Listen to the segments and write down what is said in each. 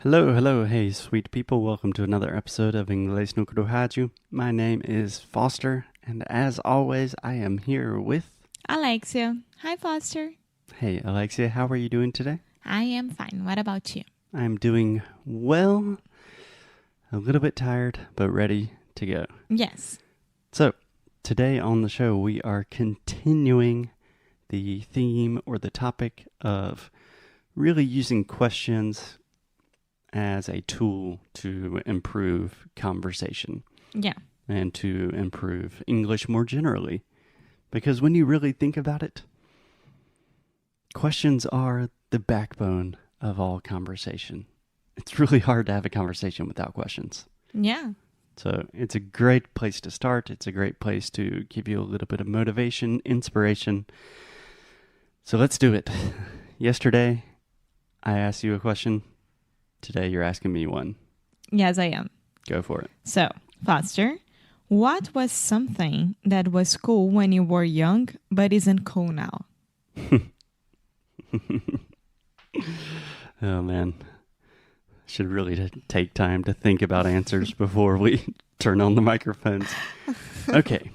Hello, hello, hey, sweet people. Welcome to another episode of Inglês no Rádio. My name is Foster, and as always, I am here with... Alexia. Hi, Foster. Hey, Alexia, how are you doing today? I am fine. What about you? I'm doing well, a little bit tired, but ready to go. Yes. So, today on the show, we are continuing the theme or the topic of really using questions as a tool to improve conversation. Yeah. And to improve English more generally. Because when you really think about it, questions are the backbone of all conversation. It's really hard to have a conversation without questions. Yeah. So it's a great place to start. It's a great place to give you a little bit of motivation, inspiration. So let's do it. Yesterday, I asked you a question. Today, you're asking me one. Yes, I am. Go for it. So, Foster, what was something that was cool when you were young but isn't cool now? Oh, man. Should really take time to think about answers before we turn on the microphones. Okay,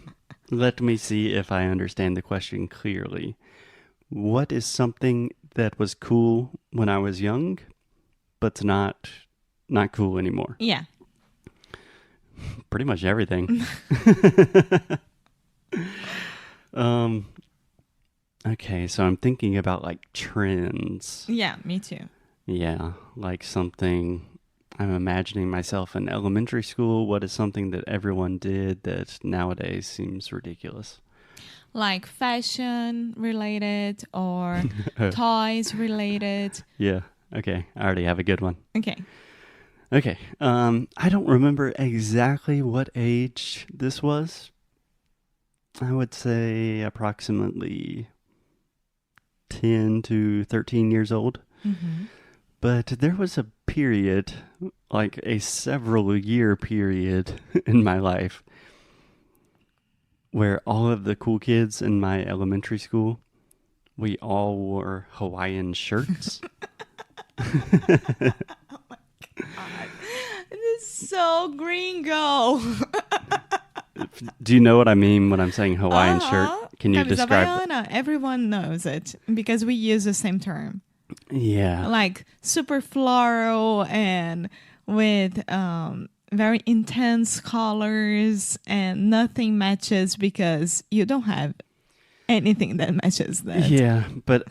let me see if I understand the question clearly. What is something that was cool when I was young, but's not cool anymore? Yeah. Pretty much everything. Okay, so I'm thinking about like trends. Yeah, me too. Yeah, like something I'm imagining myself in elementary school. What is something that everyone did that nowadays seems ridiculous? Like fashion related or toys related. Yeah, okay. I already have a good one. Okay. Okay, I don't remember exactly what age this was. I would say approximately 10 to 13 years old. Mm-hmm. But there was a period, like a several year period in my life where all of the cool kids in my elementary school, we all wore Hawaiian shirts. It is so gringo. Do you know what I mean when I'm saying Hawaiian shirt? Can you Camisa describe Havaiana. Everyone knows it because we use the same term. Yeah. Like super floral and with very intense colors, and nothing matches because you don't have anything that matches that. Yeah, but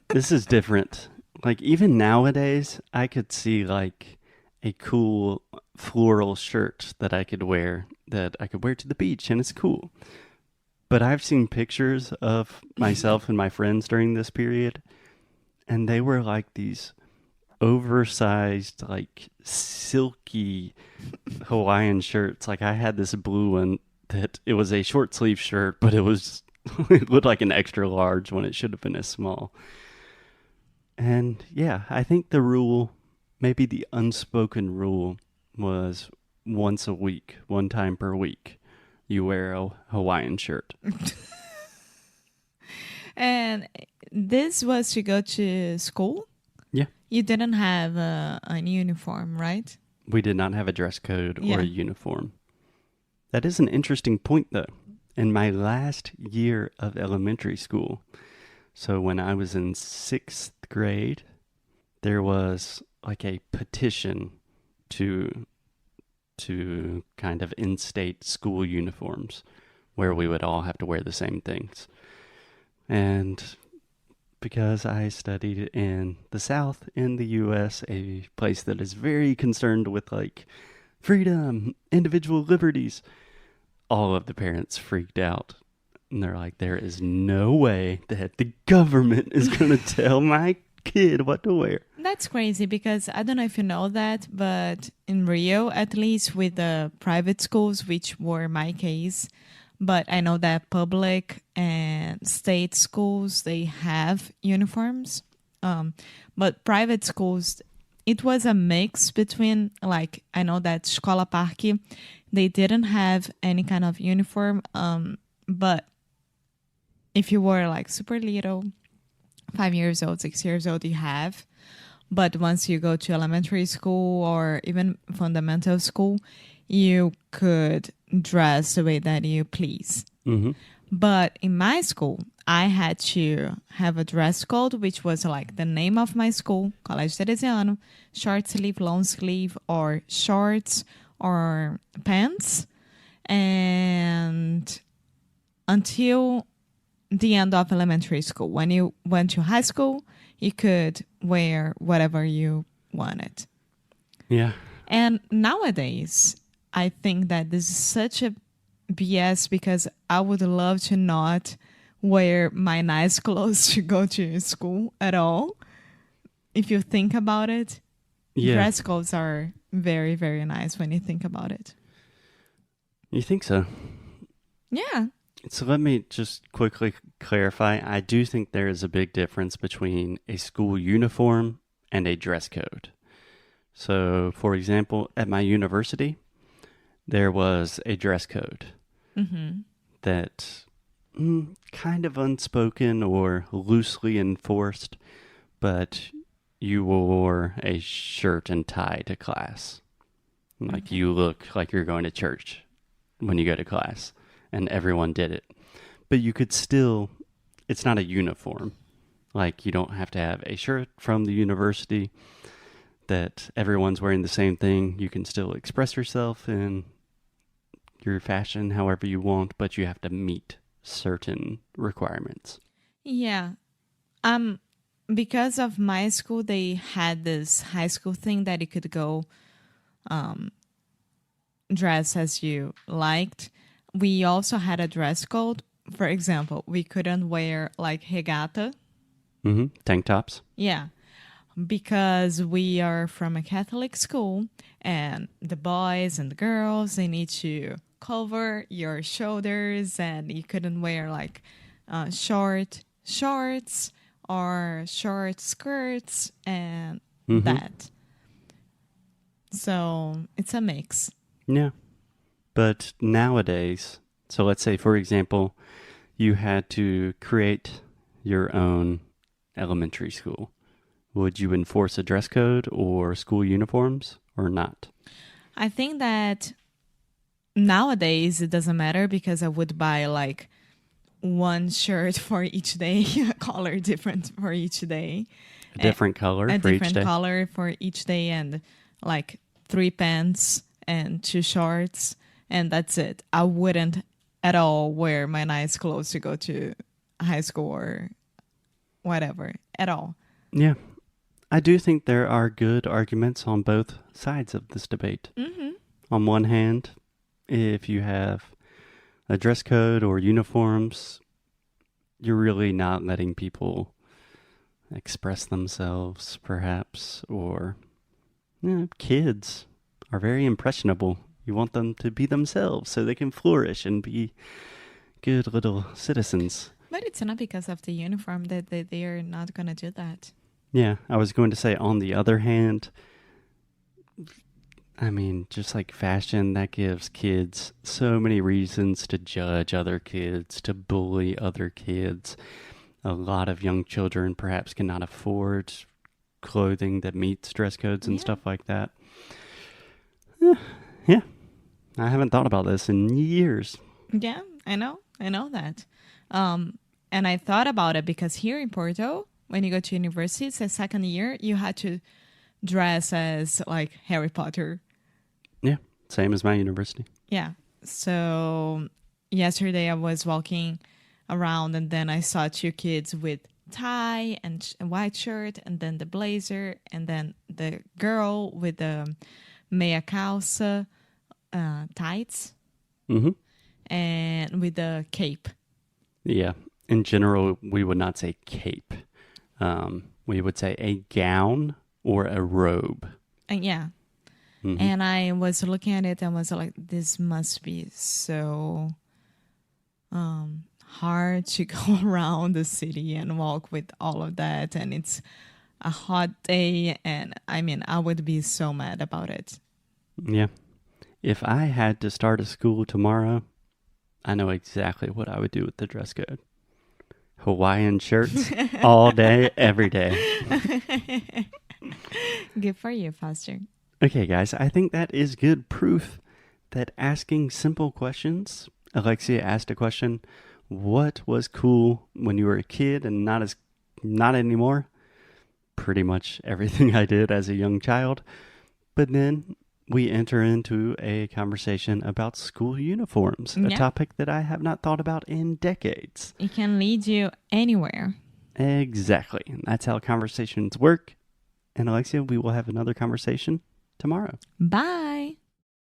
this is different. Like even nowadays, I could see like a cool floral shirt that I could wear to the beach, and it's cool. But I've seen pictures of myself and my friends during this period, and they were like these oversized, like silky Hawaiian shirts. Like I had this blue one that it was a short sleeve shirt, but it looked like an extra large when it should have been a small. And yeah, I think the rule, maybe the unspoken rule, was once a week, one time per week, you wear a Hawaiian shirt. And this was to go to school? Yeah. You didn't have an uniform, right? We did not have a dress code Yeah. or a uniform. That is an interesting point, though. In my last year of elementary school, so when I was in 6th grade, there was like a petition to kind of instate school uniforms where we would all have to wear the same things. And because I studied in the South in the U.S., a place that is very concerned with like freedom, individual liberties, all of the parents freaked out. And they're like, there is no way that the government is going to tell my kid what to wear. That's crazy because I don't know if you know that, but in Rio, at least with the private schools, which were my case, but I know that public and state schools, they have uniforms. But private schools, it was a mix between, like, I know that Escola Parque, they didn't have any kind of uniform. But if you were like super little, 5 years old, 6 years old, you have. But once you go to elementary school or even fundamental school, you could dress the way that you please. Mm-hmm. But in my school, I had to have a dress code, which was like the name of my school, Colégio Teresiano, short sleeve, long sleeve, or shorts or pants. And until the end of elementary school, when you went to high school, you could wear whatever you wanted. Yeah. And nowadays, I think that this is such a BS because I would love to not wear my nice clothes to go to school at all. If you think about it, Yeah. dress codes are very, very nice when you think about it. You think so? Yeah. So let me just quickly clarify. I do think there is a big difference between a school uniform and a dress code. So, for example, at my university, there was a dress code that kind of unspoken or loosely enforced, but you wore a shirt and tie to class. Like you look like you're going to church when you go to class, and everyone did it. But you could still, it's not a uniform. Like you don't have to have a shirt from the university that everyone's wearing the same thing. You can still express yourself in your fashion however you want, but you have to meet certain requirements. Yeah. Because of my school, they had this high school thing that you could go dress as you liked. We also had a dress code. For example, we couldn't wear like regata. Tank tops. Yeah. Because we are from a Catholic school and the boys and the girls, they need to cover your shoulders and you couldn't wear like short shorts or short skirts and that. So it's a mix. Yeah. But nowadays, so let's say, for example, you had to create your own elementary school. Would you enforce a dress code or school uniforms or not? I think that nowadays it doesn't matter because I would buy like one shirt for each day, a color different for each day. A different color a for each different day? color for each day and like 3 pants and 2 shorts and that's it. I wouldn't at all wear my nice clothes to go to high school or whatever at all. Yeah. I do think there are good arguments on both sides of this debate. On one hand, if you have a dress code or uniforms, you're really not letting people express themselves, perhaps, or kids are very impressionable. You want them to be themselves so they can flourish and be good little citizens. But it's not because of the uniform that they are not going to do that. Yeah, I was going to say, on the other hand, I mean, just like fashion, that gives kids so many reasons to judge other kids, to bully other kids. A lot of young children perhaps cannot afford clothing that meets dress codes and stuff like that. Yeah, I haven't thought about this in years. Yeah, I know that. And I thought about it because here in Porto, when you go to university, it's the second year, you had to dress as like Harry Potter. Yeah, same as my university. Yeah. So yesterday I was walking around and then I saw 2 kids with tie and a white shirt and then the blazer and then the girl with the meia calça, tights, and with the cape. Yeah. In general, we would not say cape. We would say a gown or a robe. And and I was looking at it and was like, this must be so hard to go around the city and walk with all of that. And it's a hot day. And I mean, I would be so mad about it. Yeah. If I had to start a school tomorrow, I know exactly what I would do with the dress code. Hawaiian shirts all day, every day. Good for you, Foster. Okay, guys, I think that is good proof that asking simple questions. Alexia asked a question, what was cool when you were a kid and not anymore? Pretty much everything I did as a young child. But then we enter into a conversation about school uniforms, a Yeah. topic that I have not thought about in decades. It can lead you anywhere. Exactly. That's how conversations work. And Alexia, we will have another conversation tomorrow. Bye.